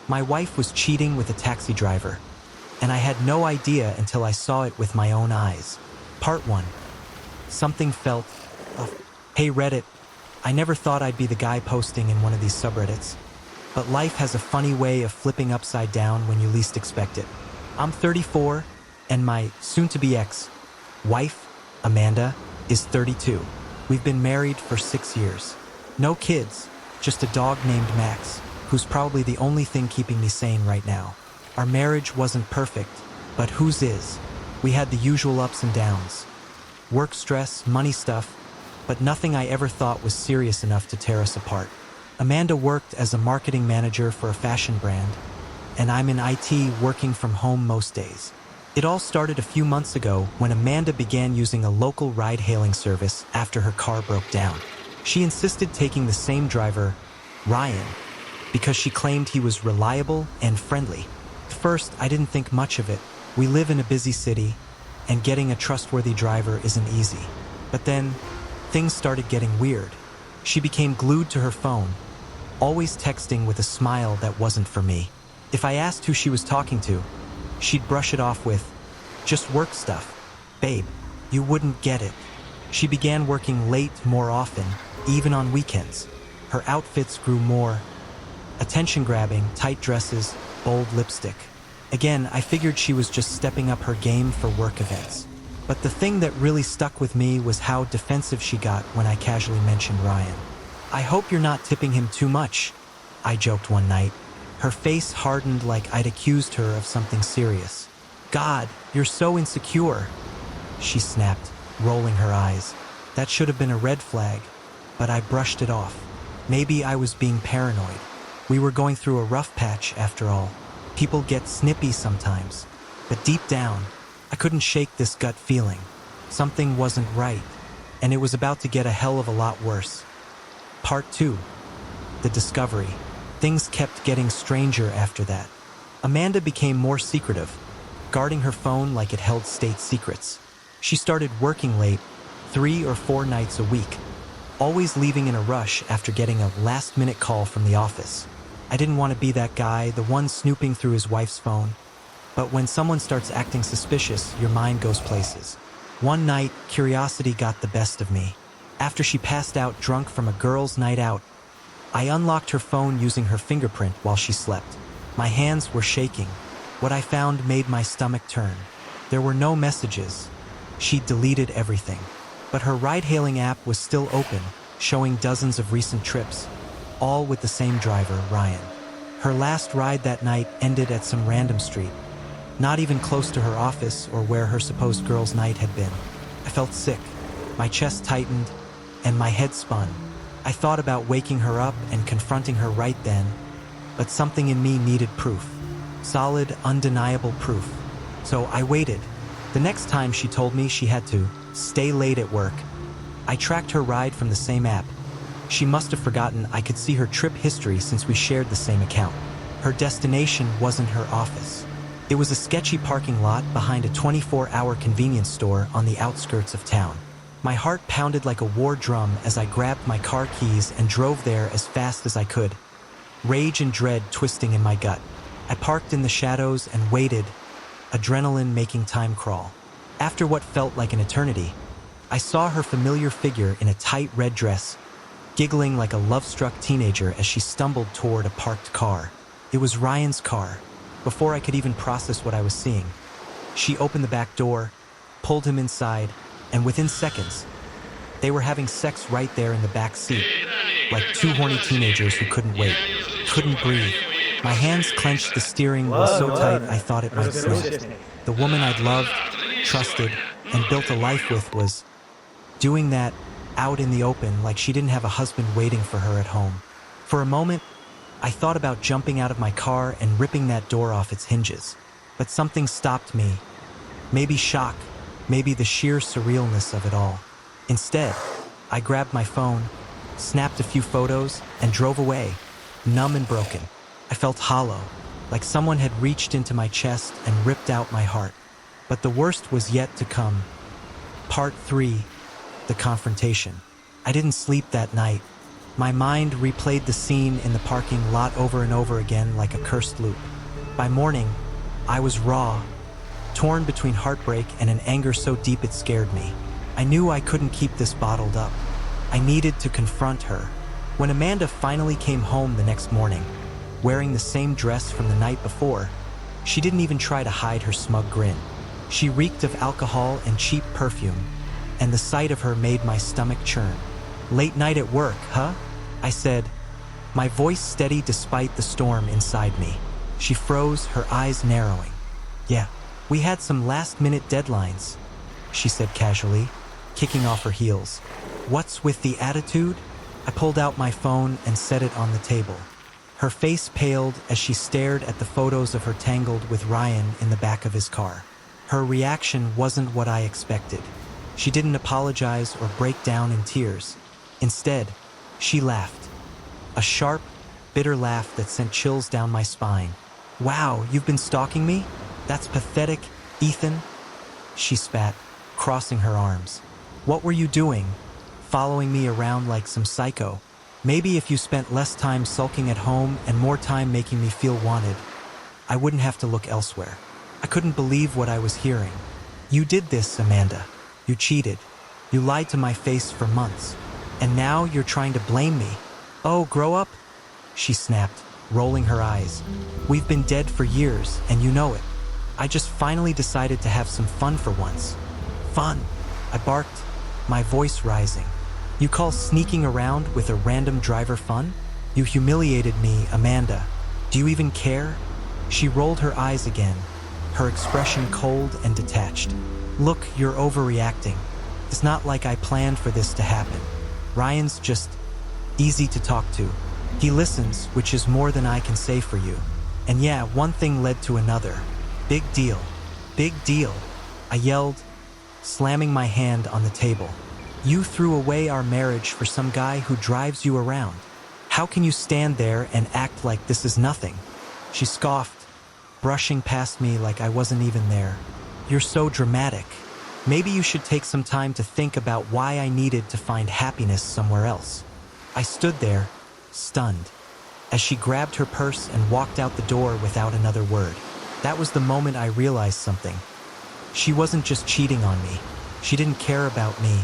My wife was cheating with a taxi driver, and I had no idea until I saw it with my own eyes. Part 1. Something felt off. Hey Reddit, I never thought I'd be the guy posting in one of these subreddits, but life has a funny way of flipping upside down when you least expect it. I'm 34, and my soon-to-be ex-wife, Amanda, is 32. We've been married for 6 years. No kids, just a dog named Max, who's probably the only thing keeping me sane right now. Our marriage wasn't perfect, but whose is? We had the usual ups and downs. Work stress, money stuff, but nothing I ever thought was serious enough to tear us apart. Amanda worked as a marketing manager for a fashion brand, and I'm in IT working from home most days. It all started a few months ago when Amanda began using a local ride-hailing service after her car broke down. She insisted taking the same driver, Ryan, because she claimed he was reliable and friendly. At first, I didn't think much of it. We live in a busy city, and getting a trustworthy driver isn't easy. But then, things started getting weird. She became glued to her phone, always texting with a smile that wasn't for me. If I asked who she was talking to, she'd brush it off with, just work stuff. Babe, you wouldn't get it. She began working late more often, even on weekends. Her outfits grew more attention-grabbing, tight dresses, bold lipstick. Again, I figured she was just stepping up her game for work events. But the thing that really stuck with me was how defensive she got when I casually mentioned Ryan. I hope you're not tipping him too much, I joked one night. Her face hardened like I'd accused her of something serious. God, you're so insecure, she snapped, rolling her eyes. That should have been a red flag, but I brushed it off. Maybe I was being paranoid. We were going through a rough patch after all. People get snippy sometimes, but deep down, I couldn't shake this gut feeling. Something wasn't right, and it was about to get a hell of a lot worse. Part 2. The discovery. Things kept getting stranger after that. Amanda became more secretive, guarding her phone like it held state secrets. She started working late, 3 or 4 nights a week, always leaving in a rush after getting a last-minute call from the office. I didn't want to be that guy, the one snooping through his wife's phone. But when someone starts acting suspicious, your mind goes places. One night, curiosity got the best of me. After she passed out drunk from a girls' night out, I unlocked her phone using her fingerprint while she slept. My hands were shaking. What I found made my stomach turn. There were no messages. She'd deleted everything. But her ride-hailing app was still open, showing dozens of recent trips, all with the same driver, Ryan. Her last ride that night ended at some random street, not even close to her office or where her supposed girls' night had been. I felt sick. My chest tightened, and my head spun. I thought about waking her up and confronting her right then, but something in me needed proof. Solid, undeniable proof. So I waited. The next time she told me she had to stay late at work, I tracked her ride from the same app. She must have forgotten I could see her trip history since we shared the same account. Her destination wasn't her office. It was a sketchy parking lot behind a 24-hour convenience store on the outskirts of town. My heart pounded like a war drum as I grabbed my car keys and drove there as fast as I could, rage and dread twisting in my gut. I parked in the shadows and waited, adrenaline making time crawl. After what felt like an eternity, I saw her familiar figure in a tight red dress, giggling like a love-struck teenager as she stumbled toward a parked car. It was Ryan's car. Before I could even process what I was seeing, she opened the back door, pulled him inside, and within seconds, they were having sex right there in the back seat, like two horny teenagers who couldn't wait, couldn't breathe. My hands clenched, the steering wheel so tight I thought it might snap. The woman I'd loved, trusted, and built a life with was doing that out in the open like she didn't have a husband waiting for her at home. For a moment, I thought about jumping out of my car and ripping that door off its hinges. But something stopped me. Maybe shock, maybe the sheer surrealness of it all. Instead, I grabbed my phone, snapped a few photos, and drove away, numb and broken. I felt hollow, like someone had reached into my chest and ripped out my heart. But the worst was yet to come. Part 3, the confrontation. I didn't sleep that night. My mind replayed the scene in the parking lot over and over again like a cursed loop. By morning, I was raw, torn between heartbreak and an anger so deep it scared me. I knew I couldn't keep this bottled up. I needed to confront her. When Amanda finally came home the next morning, wearing the same dress from the night before, she didn't even try to hide her smug grin. She reeked of alcohol and cheap perfume, and the sight of her made my stomach churn. "Late night at work, huh?" I said, my voice steady despite the storm inside me. She froze, her eyes narrowing. "Yeah, we had some last-minute deadlines," she said casually, kicking off her heels. "What's with the attitude?" I pulled out my phone and set it on the table. Her face paled as she stared at the photos of her tangled with Ryan in the back of his car. Her reaction wasn't what I expected. She didn't apologize or break down in tears. Instead, she laughed. A sharp, bitter laugh that sent chills down my spine. "Wow, you've been stalking me? That's pathetic, Ethan," she spat, crossing her arms. "What were you doing? Following me around like some psycho? Maybe if you spent less time sulking at home and more time making me feel wanted, I wouldn't have to look elsewhere." I couldn't believe what I was hearing. "You did this, Amanda. You cheated. You lied to my face for months. And now you're trying to blame me. Oh, grow up," she snapped, rolling her eyes. "We've been dead for years, and you know it. I just finally decided to have some fun for once." "Fun?" I barked, my voice rising. "You call sneaking around with a random driver fun? You humiliated me, Amanda. Do you even care?" She rolled her eyes again, her expression cold and detached. "Look, you're overreacting. It's not like I planned for this to happen. Ryan's just easy to talk to. He listens, which is more than I can say for you. And yeah, one thing led to another. Big deal. Big deal," I yelled, slamming my hand on the table. "You threw away our marriage for some guy who drives you around. How can you stand there and act like this is nothing?" She scoffed, brushing past me like I wasn't even there. "You're so dramatic. Maybe you should take some time to think about why I needed to find happiness somewhere else." I stood there, stunned, as she grabbed her purse and walked out the door without another word. That was the moment I realized something. She wasn't just cheating on me. She didn't care about me.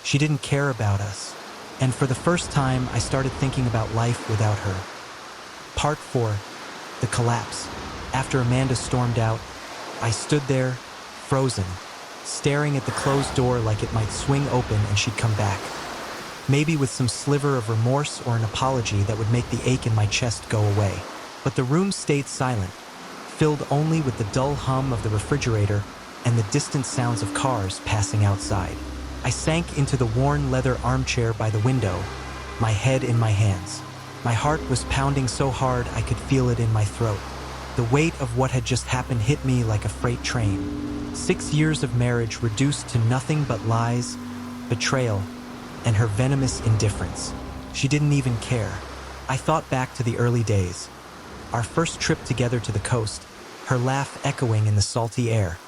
She didn't care about us. And for the first time, I started thinking about life without her. Part 4. The collapse. After Amanda stormed out, I stood there, frozen, staring at the closed door like it might swing open and she'd come back. Maybe with some sliver of remorse or an apology that would make the ache in my chest go away. But the room stayed silent, filled only with the dull hum of the refrigerator and the distant sounds of cars passing outside. I sank into the worn leather armchair by the window, my head in my hands. My heart was pounding so hard I could feel it in my throat. The weight of what had just happened hit me like a freight train. 6 years of marriage reduced to nothing but lies, betrayal, and her venomous indifference. She didn't even care. I thought back to the early days. Our first trip together to the coast, her laugh echoing in the salty air.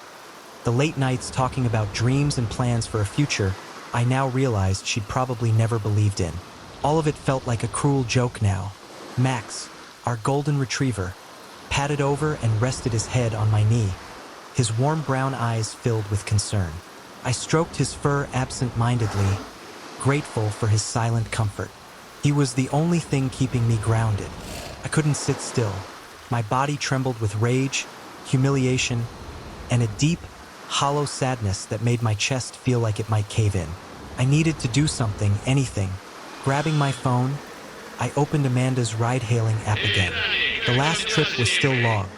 The late nights talking about dreams and plans for a future I now realized she'd probably never believed in. All of it felt like a cruel joke now. Max, our golden retriever, patted over and rested his head on my knee, his warm brown eyes filled with concern. I stroked his fur absent-mindedly, grateful for his silent comfort. He was the only thing keeping me grounded. I couldn't sit still. My body trembled with rage, humiliation, and a deep, hollow sadness that made my chest feel like it might cave in. I needed to do something, anything. Grabbing my phone, I opened Amanda's ride-hailing app again. The last trip was still logged.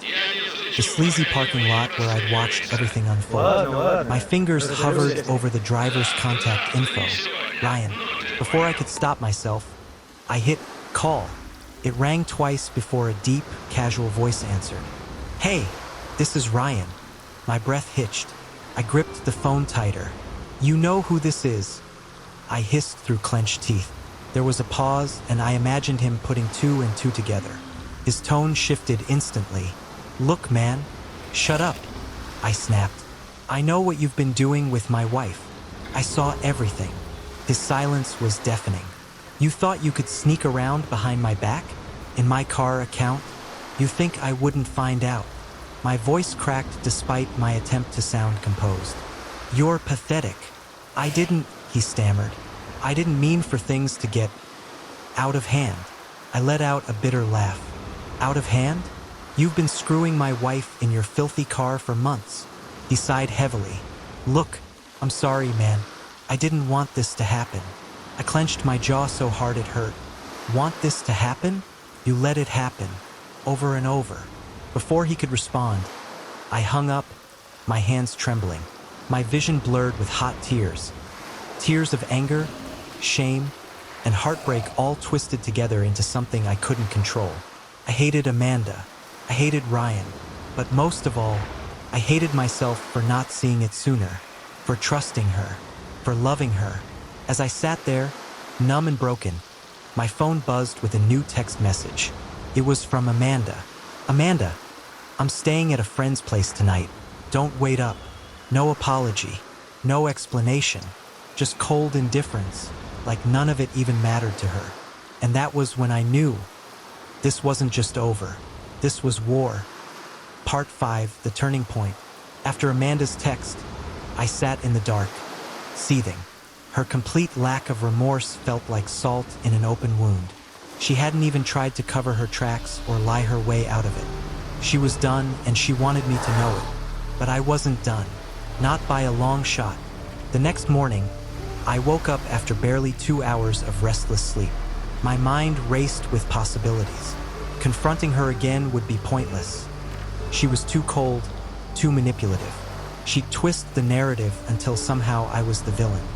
The sleazy parking lot where I'd watched everything unfold. My fingers hovered over the driver's contact info. Ryan. Before I could stop myself, I hit call. It rang twice before a deep, casual voice answered. "Hey, this is Ryan." My breath hitched. I gripped the phone tighter. "You know who this is," I hissed through clenched teeth. There was a pause, and I imagined him putting two and two together. His tone shifted instantly. "Look, man, shut up," I snapped. "I know what you've been doing with my wife. I saw everything." His silence was deafening. You thought you could sneak around behind my back? In my car account? You think I wouldn't find out? My voice cracked despite my attempt to sound composed. You're pathetic. I didn't, he stammered. I didn't mean for things to get out of hand. I let out a bitter laugh. Out of hand? You've been screwing my wife in your filthy car for months. He sighed heavily. Look, I'm sorry, man. I didn't want this to happen. I clenched my jaw so hard it hurt. Want this to happen? You let it happen. Over and over. Before he could respond, I hung up, my hands trembling, my vision blurred with hot tears. Tears of anger, shame, and heartbreak all twisted together into something I couldn't control. I hated Amanda. I hated Ryan. But most of all, I hated myself for not seeing it sooner, for trusting her, for loving her. As I sat there, numb and broken, my phone buzzed with a new text message. It was from Amanda. Amanda, I'm staying at a friend's place tonight. Don't wait up. No apology. No explanation. Just cold indifference, like none of it even mattered to her. And that was when I knew this wasn't just over. This was war. Part 5, the turning point. After Amanda's text, I sat in the dark, seething. Her complete lack of remorse felt like salt in an open wound. She hadn't even tried to cover her tracks or lie her way out of it. She was done, and she wanted me to know it. But I wasn't done. Not by a long shot. The next morning, I woke up after barely 2 hours of restless sleep. My mind raced with possibilities. Confronting her again would be pointless. She was too cold, too manipulative. She'd twist the narrative until somehow I was the villain.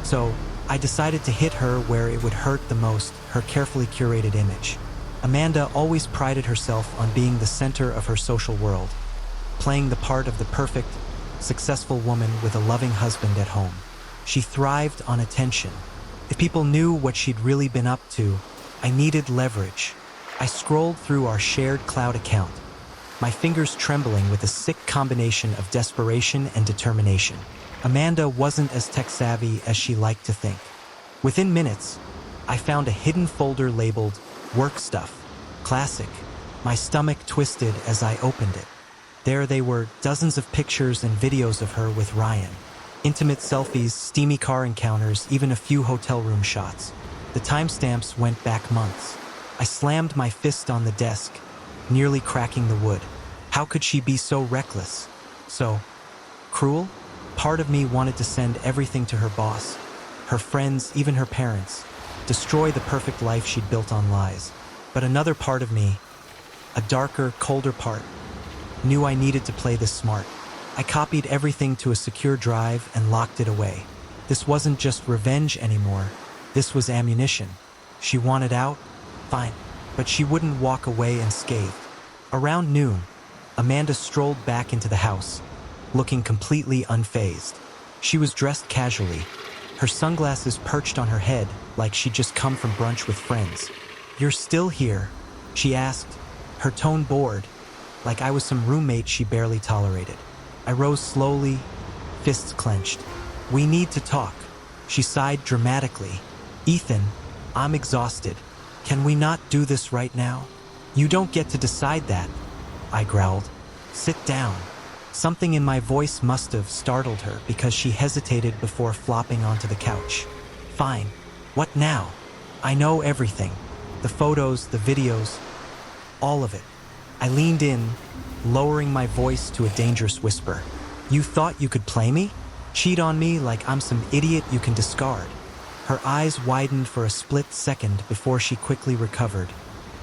So, I decided to hit her where it would hurt the most, her carefully curated image. Amanda always prided herself on being the center of her social world, playing the part of the perfect, successful woman with a loving husband at home. She thrived on attention. If people knew what she'd really been up to, I needed leverage. I scrolled through our shared cloud account, my fingers trembling with a sick combination of desperation and determination. Amanda wasn't as tech-savvy as she liked to think. Within minutes, I found a hidden folder labeled Work Stuff, Classic. My stomach twisted as I opened it. There they were, dozens of pictures and videos of her with Ryan. Intimate selfies, steamy car encounters, even a few hotel room shots. The timestamps went back months. I slammed my fist on the desk, nearly cracking the wood. How could she be so reckless? So cruel? Part of me wanted to send everything to her boss, her friends, even her parents, destroy the perfect life she'd built on lies. But another part of me, a darker, colder part, knew I needed to play this smart. I copied everything to a secure drive and locked it away. This wasn't just revenge anymore. This was ammunition. She wanted out? Fine. But she wouldn't walk away unscathed. Around noon, Amanda strolled back into the house, looking completely unfazed. She was dressed casually, her sunglasses perched on her head like she'd just come from brunch with friends. "You're still here?" she asked, her tone bored, like I was some roommate she barely tolerated. I rose slowly, fists clenched. "We need to talk." She sighed dramatically. "Ethan, I'm exhausted. Can we not do this right now?" "You don't get to decide that," I growled. "Sit down." Something in my voice must have startled her because she hesitated before flopping onto the couch. "Fine. What now?" "I know everything. The photos, the videos, all of it." I leaned in, lowering my voice to a dangerous whisper. "You thought you could play me? Cheat on me like I'm some idiot you can discard?" Her eyes widened for a split second before she quickly recovered,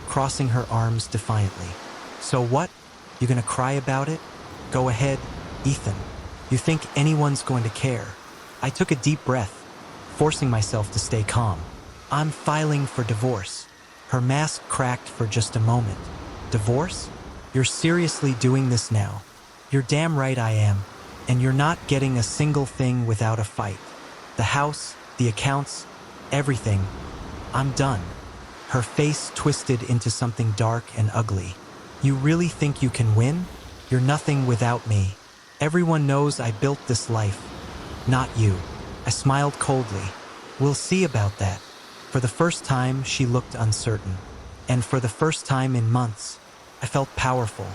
crossing her arms defiantly. "So what? You gonna cry about it? Go ahead, Ethan. You think anyone's going to care?" I took a deep breath, forcing myself to stay calm. "I'm filing for divorce." Her mask cracked for just a moment. "Divorce? You're seriously doing this now?" "You're damn right I am. And you're not getting a single thing without a fight. The house, the accounts, everything. I'm done." Her face twisted into something dark and ugly. "You really think you can win? You're nothing without me. Everyone knows I built this life. Not you." I smiled coldly. "We'll see about that." For the first time, she looked uncertain. And for the first time in months, I felt powerful.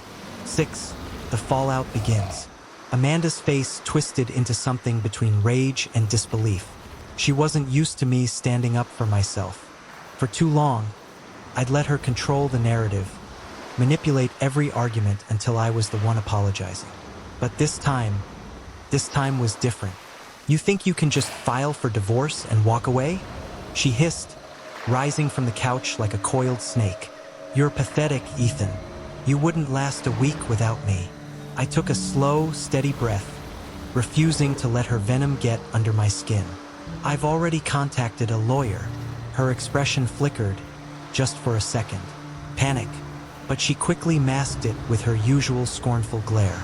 6. The fallout begins. Amanda's face twisted into something between rage and disbelief. She wasn't used to me standing up for myself. For too long, I'd let her control the narrative, manipulate every argument until I was the one apologizing. But this time was different. You think you can just file for divorce and walk away? She hissed, rising from the couch like a coiled snake. You're pathetic, Ethan. You wouldn't last a week without me. I took a slow, steady breath, refusing to let her venom get under my skin. I've already contacted a lawyer. Her expression flickered, just for a second. Panic. But she quickly masked it with her usual scornful glare.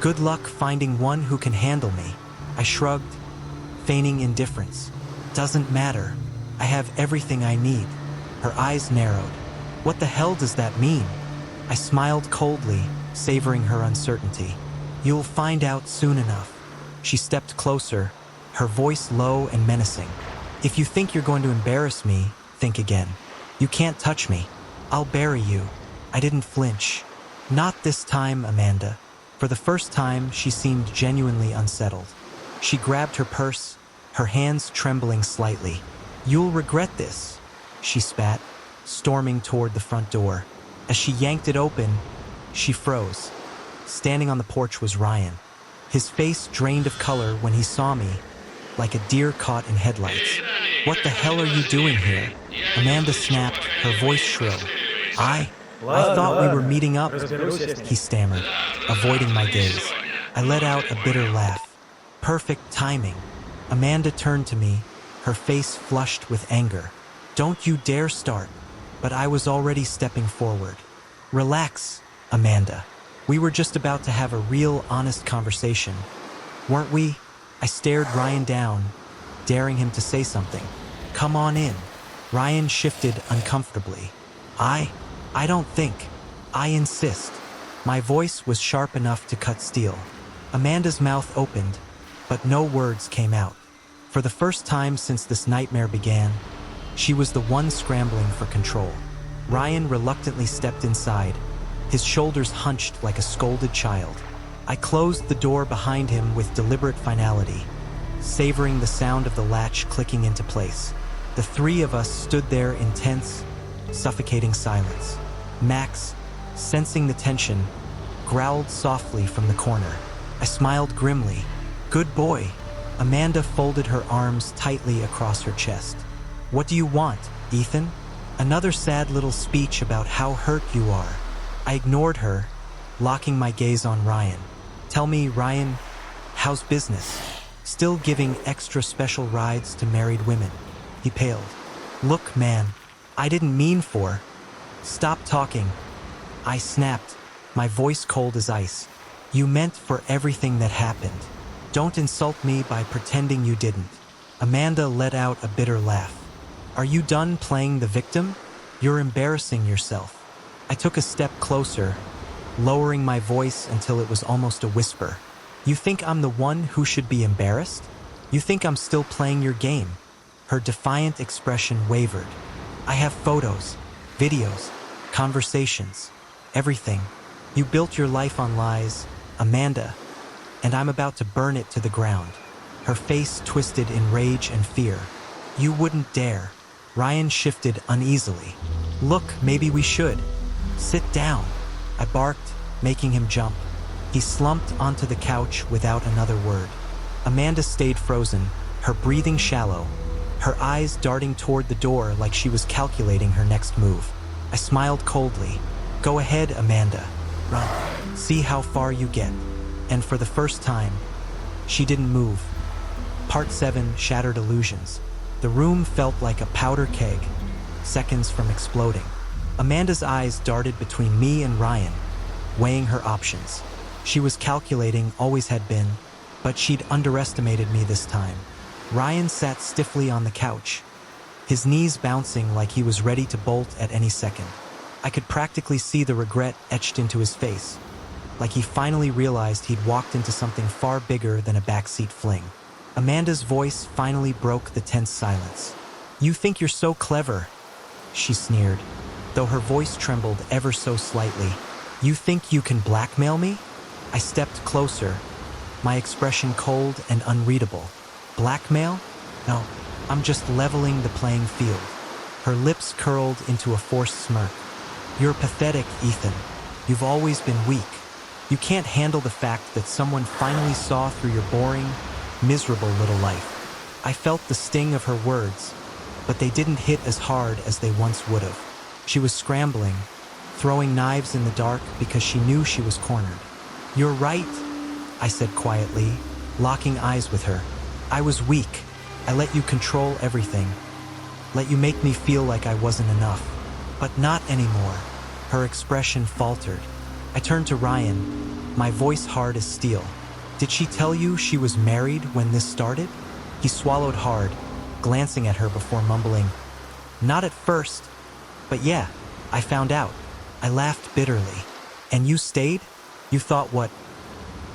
Good luck finding one who can handle me. I shrugged, feigning indifference. Doesn't matter. I have everything I need. Her eyes narrowed. What the hell does that mean? I smiled coldly, savoring her uncertainty. You'll find out soon enough. She stepped closer, her voice low and menacing. If you think you're going to embarrass me, think again. You can't touch me. I'll bury you. I didn't flinch. Not this time, Amanda. For the first time, she seemed genuinely unsettled. She grabbed her purse, her hands trembling slightly. You'll regret this, she spat, storming toward the front door. As she yanked it open, she froze. Standing on the porch was Ryan. His face drained of color when he saw me, like a deer caught in headlights. What the hell are you doing here? Amanda snapped, her voice shrill. I thought we were meeting up, he stammered, avoiding my gaze. I let out a bitter laugh. Perfect timing. Amanda turned to me, her face flushed with anger. Don't you dare start. But I was already stepping forward. Relax, Amanda. We were just about to have a real, honest conversation. Weren't we? I stared Ryan down, daring him to say something. Come on in. Ryan shifted uncomfortably. I don't think. I insist. My voice was sharp enough to cut steel. Amanda's mouth opened, but no words came out. For the first time since this nightmare began, she was the one scrambling for control. Ryan reluctantly stepped inside, his shoulders hunched like a scolded child. I closed the door behind him with deliberate finality, savoring the sound of the latch clicking into place. The three of us stood there in tense, suffocating silence. Max, sensing the tension, growled softly from the corner. I smiled grimly. Good boy. Amanda folded her arms tightly across her chest. What do you want, Ethan? Another sad little speech about how hurt you are. I ignored her, locking my gaze on Ryan. Tell me, Ryan, how's business? Still giving extra special rides to married women? He paled. Look, man, I didn't mean for... Stop talking. I snapped, my voice cold as ice. You meant for everything that happened. Don't insult me by pretending you didn't. Amanda let out a bitter laugh. Are you done playing the victim? You're embarrassing yourself. I took a step closer, lowering my voice until it was almost a whisper. You think I'm the one who should be embarrassed? You think I'm still playing your game? Her defiant expression wavered. I have photos, videos, conversations, everything. You built your life on lies, Amanda, and I'm about to burn it to the ground. Her face twisted in rage and fear. You wouldn't dare. Ryan shifted uneasily. Look, maybe we should. Sit down. I barked, making him jump. He slumped onto the couch without another word. Amanda stayed frozen, her breathing shallow, her eyes darting toward the door like she was calculating her next move. I smiled coldly. Go ahead, Amanda. Run. See how far you get. And for the first time, she didn't move. Part 7, Shattered Illusions. The room felt like a powder keg, seconds from exploding. Amanda's eyes darted between me and Ryan, weighing her options. She was calculating, always had been, but she'd underestimated me this time. Ryan sat stiffly on the couch, his knees bouncing like he was ready to bolt at any second. I could practically see the regret etched into his face, like he finally realized he'd walked into something far bigger than a backseat fling. Amanda's voice finally broke the tense silence. You think you're so clever, she sneered, though her voice trembled ever so slightly. You think you can blackmail me? I stepped closer, my expression cold and unreadable. Blackmail? No, I'm just leveling the playing field. Her lips curled into a forced smirk. You're pathetic, Ethan. You've always been weak. You can't handle the fact that someone finally saw through your boring, miserable little life. I felt the sting of her words, but they didn't hit as hard as they once would have. She was scrambling, throwing knives in the dark because she knew she was cornered. You're right, I said quietly, locking eyes with her. I was weak. I let you control everything. Let you make me feel like I wasn't enough. But not anymore. Her expression faltered. I turned to Ryan, my voice hard as steel. Did she tell you she was married when this started? He swallowed hard, glancing at her before mumbling, Not at first, but yeah, I found out. I laughed bitterly. And you stayed? You thought what?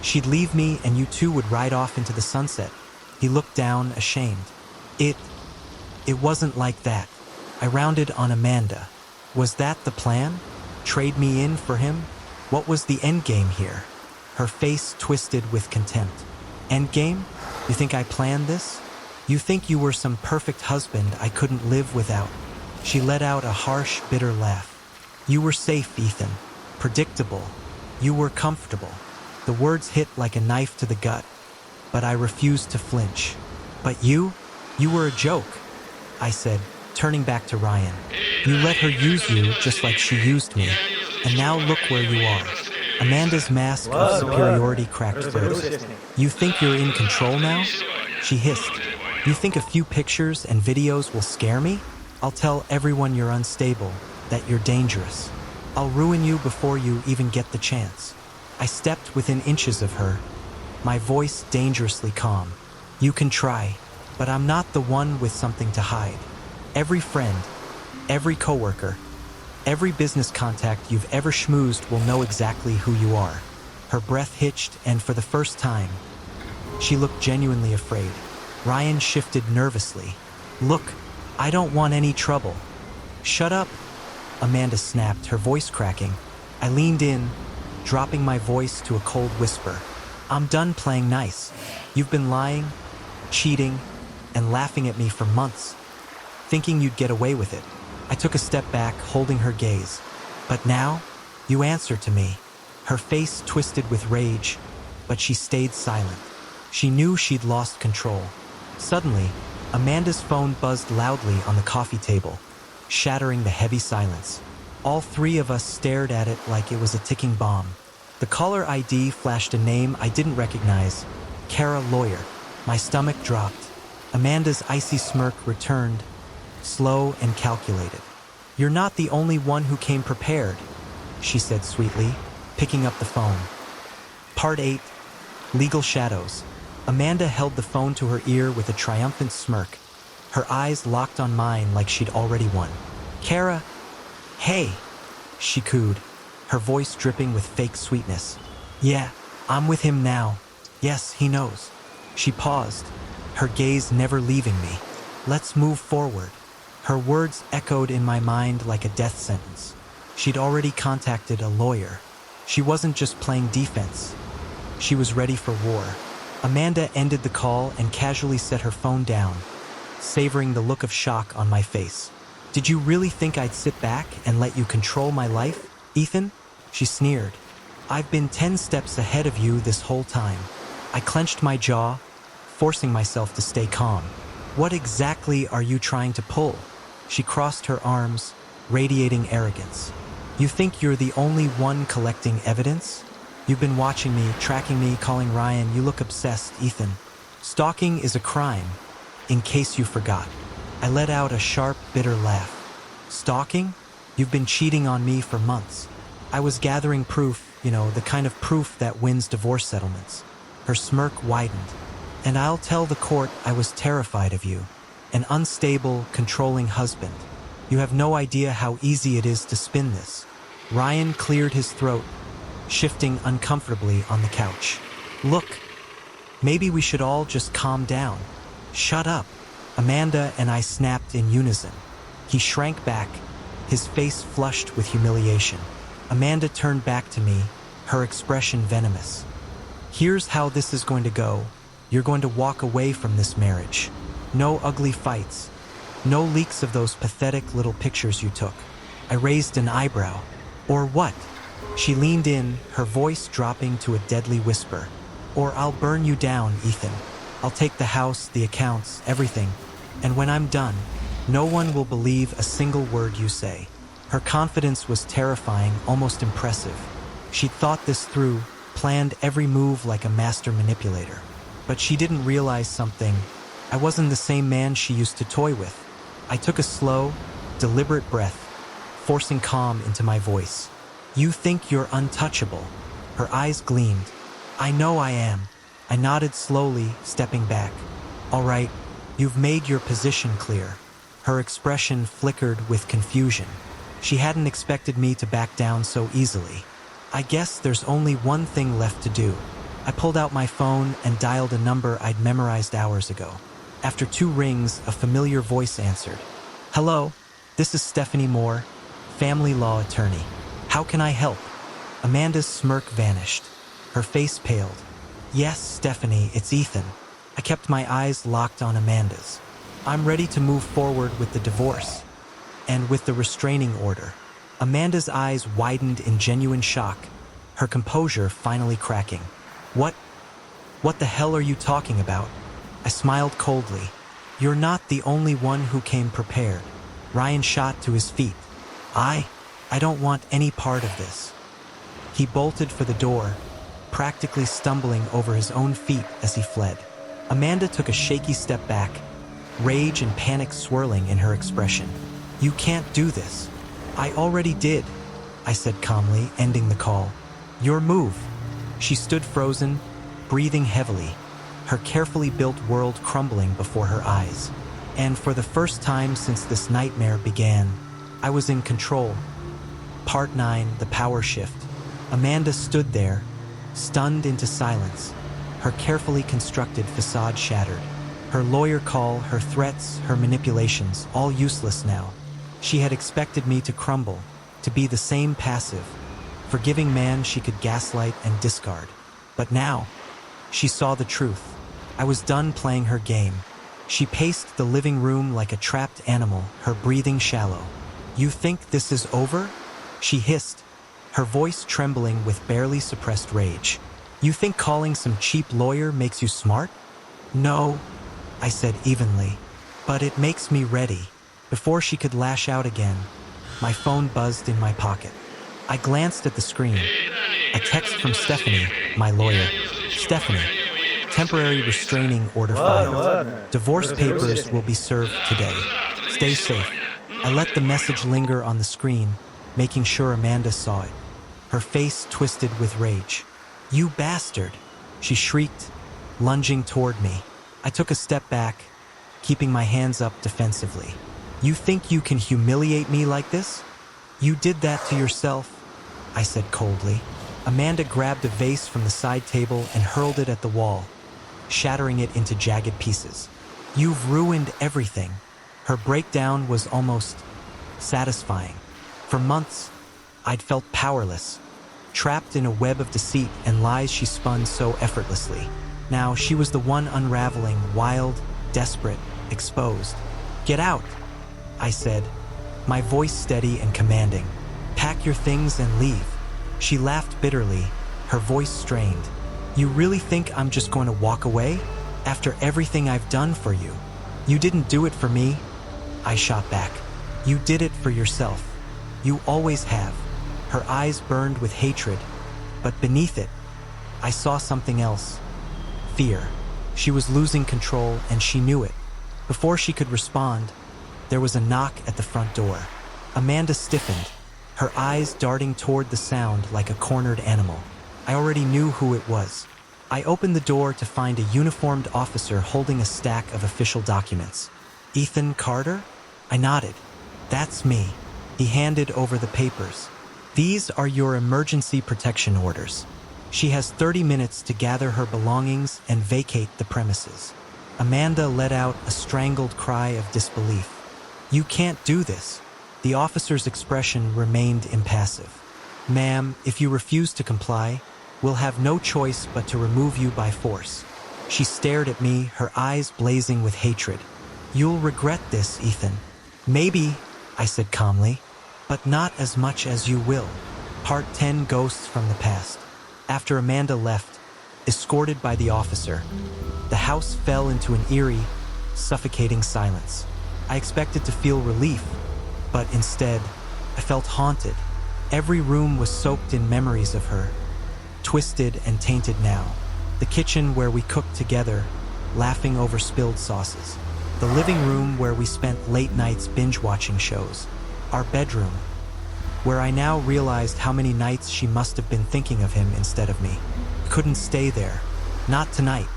She'd leave me and you two would ride off into the sunset. He looked down, ashamed. It wasn't like that. I rounded on Amanda. Was that the plan? Trade me in for him? What was the endgame here? Her face twisted with contempt. Endgame? You think I planned this? You think you were some perfect husband I couldn't live without? She let out a harsh, bitter laugh. You were safe, Ethan. Predictable. You were comfortable. The words hit like a knife to the gut, but I refused to flinch. But you were a joke, I said, turning back to Ryan. You let her use you just like she used me, and now look where you are. Amanda's mask of superiority cracked through. You think you're in control now? She hissed. You think a few pictures and videos will scare me? I'll tell everyone you're unstable, that you're dangerous. I'll ruin you before you even get the chance. I stepped within inches of her, my voice dangerously calm. You can try, but I'm not the one with something to hide. Every friend, every coworker, every business contact you've ever schmoozed will know exactly who you are. Her breath hitched, and for the first time, she looked genuinely afraid. Ryan shifted nervously. Look, I don't want any trouble. Shut up, Amanda snapped, her voice cracking. I leaned in, dropping my voice to a cold whisper. I'm done playing nice. You've been lying, cheating, and laughing at me for months, thinking you'd get away with it. I took a step back, holding her gaze. But now, you answer to me. Her face twisted with rage, but she stayed silent. She knew she'd lost control. Suddenly, Amanda's phone buzzed loudly on the coffee table, shattering the heavy silence. All three of us stared at it like it was a ticking bomb. The caller ID flashed a name I didn't recognize, Kara Lawyer. My stomach dropped. Amanda's icy smirk returned, slow and calculated. You're not the only one who came prepared, she said sweetly, picking up the phone. Part 8, Legal Shadows. Amanda held the phone to her ear with a triumphant smirk, her eyes locked on mine like she'd already won. Kara, hey, she cooed, her voice dripping with fake sweetness. Yeah, I'm with him now. Yes, he knows. She paused, her gaze never leaving me. Let's move forward. Her words echoed in my mind like a death sentence. She'd already contacted a lawyer. She wasn't just playing defense. She was ready for war. Amanda ended the call and casually set her phone down, savoring the look of shock on my face. Did you really think I'd sit back and let you control my life, Ethan? She sneered. I've been 10 steps ahead of you this whole time. I clenched my jaw, forcing myself to stay calm. What exactly are you trying to pull? She crossed her arms, radiating arrogance. You think you're the only one collecting evidence? You've been watching me, tracking me, calling Ryan. You look obsessed, Ethan. Stalking is a crime, in case you forgot. I let out a sharp, bitter laugh. Stalking? You've been cheating on me for months. I was gathering proof, the kind of proof that wins divorce settlements. Her smirk widened. And I'll tell the court I was terrified of you. An unstable, controlling husband. You have no idea how easy it is to spin this. Ryan cleared his throat, shifting uncomfortably on the couch. Look, maybe we should all just calm down. Shut up. Amanda and I snapped in unison. He shrank back, his face flushed with humiliation. Amanda turned back to me, her expression venomous. Here's how this is going to go. You're going to walk away from this marriage. No ugly fights. No leaks of those pathetic little pictures you took. I raised an eyebrow. Or what? She leaned in, her voice dropping to a deadly whisper. Or I'll burn you down, Ethan. I'll take the house, the accounts, everything. And when I'm done, no one will believe a single word you say. Her confidence was terrifying, almost impressive. She'd thought this through, planned every move like a master manipulator. But she didn't realize something. I wasn't the same man she used to toy with. I took a slow, deliberate breath, forcing calm into my voice. You think you're untouchable. Her eyes gleamed. I know I am. I nodded slowly, stepping back. All right, you've made your position clear. Her expression flickered with confusion. She hadn't expected me to back down so easily. I guess there's only one thing left to do. I pulled out my phone and dialed a number I'd memorized hours ago. After 2 rings, a familiar voice answered. Hello, this is Stephanie Moore, family law attorney. How can I help? Amanda's smirk vanished. Her face paled. Yes, Stephanie, it's Ethan. I kept my eyes locked on Amanda's. I'm ready to move forward with the divorce. And with the restraining order. Amanda's eyes widened in genuine shock, her composure finally cracking. What the hell are you talking about? I smiled coldly. You're not the only one who came prepared. Ryan shot to his feet. I don't want any part of this. He bolted for the door, practically stumbling over his own feet as he fled. Amanda took a shaky step back, rage and panic swirling in her expression. You can't do this. I already did, I said calmly, ending the call. Your move. She stood frozen, breathing heavily, her carefully built world crumbling before her eyes. And for the first time since this nightmare began, I was in control. Part 9, the power shift. Amanda stood there, stunned into silence, her carefully constructed facade shattered. Her lawyer call, her threats, her manipulations, all useless now. She had expected me to crumble, to be the same passive, forgiving man she could gaslight and discard. But now, she saw the truth. I was done playing her game. She paced the living room like a trapped animal, her breathing shallow. You think this is over? She hissed, her voice trembling with barely suppressed rage. You think calling some cheap lawyer makes you smart? No, I said evenly, but it makes me ready. Before she could lash out again, my phone buzzed in my pocket. I glanced at the screen. A text from Stephanie, my lawyer. Stephanie, temporary restraining order filed. Divorce papers will be served today. Stay safe. I let the message linger on the screen, making sure Amanda saw it. Her face twisted with rage. You bastard, she shrieked, lunging toward me. I took a step back, keeping my hands up defensively. You think you can humiliate me like this? You did that to yourself, I said coldly. Amanda grabbed a vase from the side table and hurled it at the wall, shattering it into jagged pieces. You've ruined everything. Her breakdown was almost satisfying. For months, I'd felt powerless, trapped in a web of deceit and lies she spun so effortlessly. Now she was the one unraveling, wild, desperate, exposed. Get out, I said, my voice steady and commanding. Pack your things and leave. She laughed bitterly, her voice strained. You really think I'm just going to walk away? After everything I've done for you? You didn't do it for me, I shot back. You did it for yourself. You always have. Her eyes burned with hatred, but beneath it, I saw something else. Fear. She was losing control, and she knew it. Before she could respond, there was a knock at the front door. Amanda stiffened, her eyes darting toward the sound like a cornered animal. I already knew who it was. I opened the door to find a uniformed officer holding a stack of official documents. Ethan Carter? I nodded. That's me. He handed over the papers. These are your emergency protection orders. She has 30 minutes to gather her belongings and vacate the premises. Amanda let out a strangled cry of disbelief. "You can't do this." The officer's expression remained impassive. "Ma'am, if you refuse to comply, we'll have no choice but to remove you by force." She stared at me, her eyes blazing with hatred. "You'll regret this, Ethan." "Maybe," I said calmly, "but not as much as you will." Part 10, Ghosts from the Past. After Amanda left, escorted by the officer, the house fell into an eerie, suffocating silence. I expected to feel relief, but instead, I felt haunted. Every room was soaked in memories of her, twisted and tainted now. The kitchen where we cooked together, laughing over spilled sauces. The living room where we spent late nights binge-watching shows. Our bedroom, where I now realized how many nights she must have been thinking of him instead of me. Couldn't stay there. Not tonight.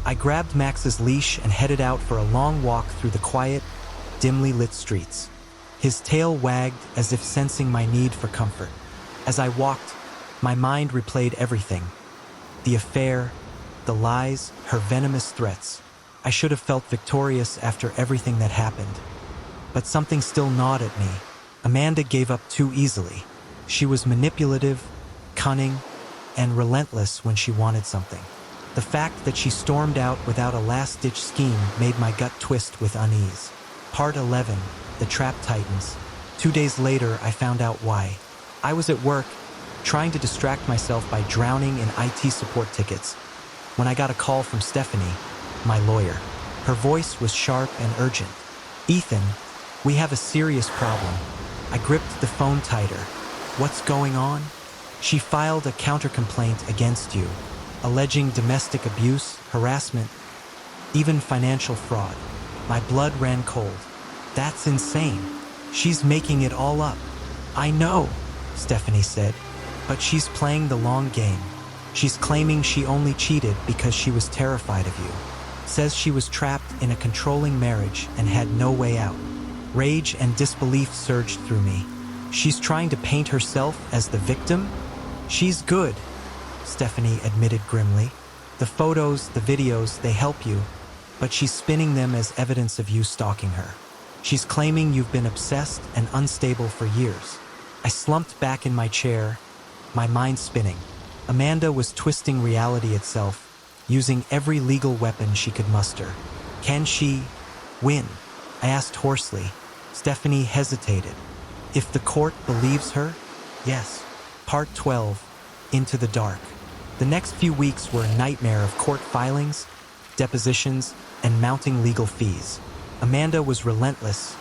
I grabbed Max's leash and headed out for a long walk through the quiet, dimly lit streets. His tail wagged as if sensing my need for comfort. As I walked, my mind replayed everything. The affair, the lies, her venomous threats. I should have felt victorious after everything that happened. But something still gnawed at me. Amanda gave up too easily. She was manipulative, cunning, and relentless when she wanted something. The fact that she stormed out without a last-ditch scheme made my gut twist with unease. Part 11, The Trap Titans. 2 days later, I found out why. I was at work, trying to distract myself by drowning in IT support tickets, when I got a call from Stephanie, my lawyer. Her voice was sharp and urgent. "Ethan, we have a serious problem." I gripped the phone tighter. "What's going on?" "She filed a counter-complaint against you, alleging domestic abuse, harassment, even financial fraud." My blood ran cold. "That's insane. She's making it all up." "I know," Stephanie said, "but she's playing the long game. She's claiming she only cheated because she was terrified of you. Says she was trapped in a controlling marriage and had no way out." Rage and disbelief surged through me. "She's trying to paint herself as the victim?" "She's good," Stephanie admitted grimly. "The photos, the videos, they help you, but she's spinning them as evidence of you stalking her. She's claiming you've been obsessed and unstable for years." I slumped back in my chair, my mind spinning. Amanda was twisting reality itself, using every legal weapon she could muster. Can she win? I asked hoarsely. Stephanie hesitated. "If the court believes her, yes." Part 12, Into the Dark. The next few weeks were a nightmare of court filings, depositions, and mounting legal fees. Amanda was relentless,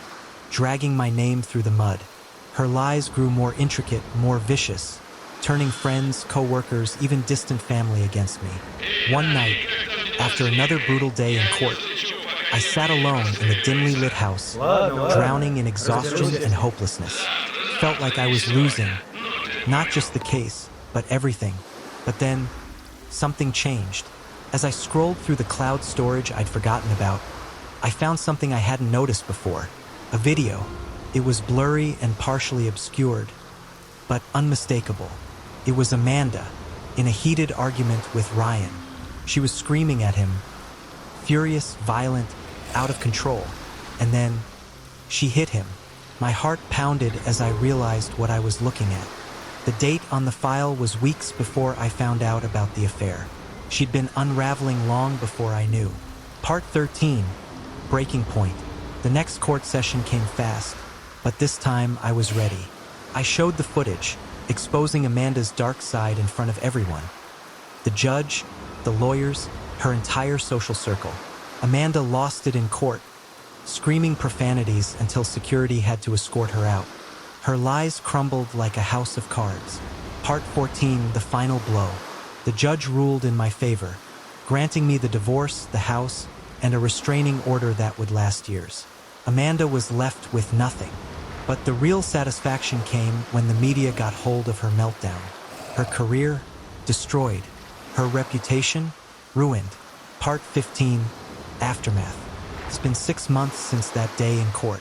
dragging my name through the mud. Her lies grew more intricate, more vicious, turning friends, co-workers, even distant family against me. One night, after another brutal day in court, I sat alone in the dimly lit house, drowning in exhaustion and hopelessness. Felt like I was losing, not just the case, but everything. But then, something changed. As I scrolled through the cloud storage I'd forgotten about, I found something I hadn't noticed before. A video. It was blurry and partially obscured, but unmistakable. It was Amanda, in a heated argument with Ryan. She was screaming at him, furious, violent, out of control. And then, she hit him. My heart pounded as I realized what I was looking at. The date on the file was weeks before I found out about the affair. She'd been unraveling long before I knew. Part 13, Breaking Point. The next court session came fast, but this time I was ready. I showed the footage, exposing Amanda's dark side in front of everyone. The judge, the lawyers, her entire social circle. Amanda lost it in court, screaming profanities until security had to escort her out. Her lies crumbled like a house of cards. Part 14, The Final Blow. The judge ruled in my favor, granting me the divorce, the house, and a restraining order that would last years. Amanda was left with nothing. But the real satisfaction came when the media got hold of her meltdown. Her career, destroyed. Her reputation, ruined. Part 15, Aftermath. It's been 6 months since that day in court.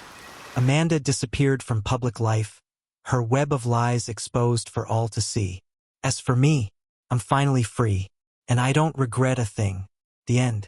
Amanda disappeared from public life, her web of lies exposed for all to see. As for me, I'm finally free, and I don't regret a thing. The end.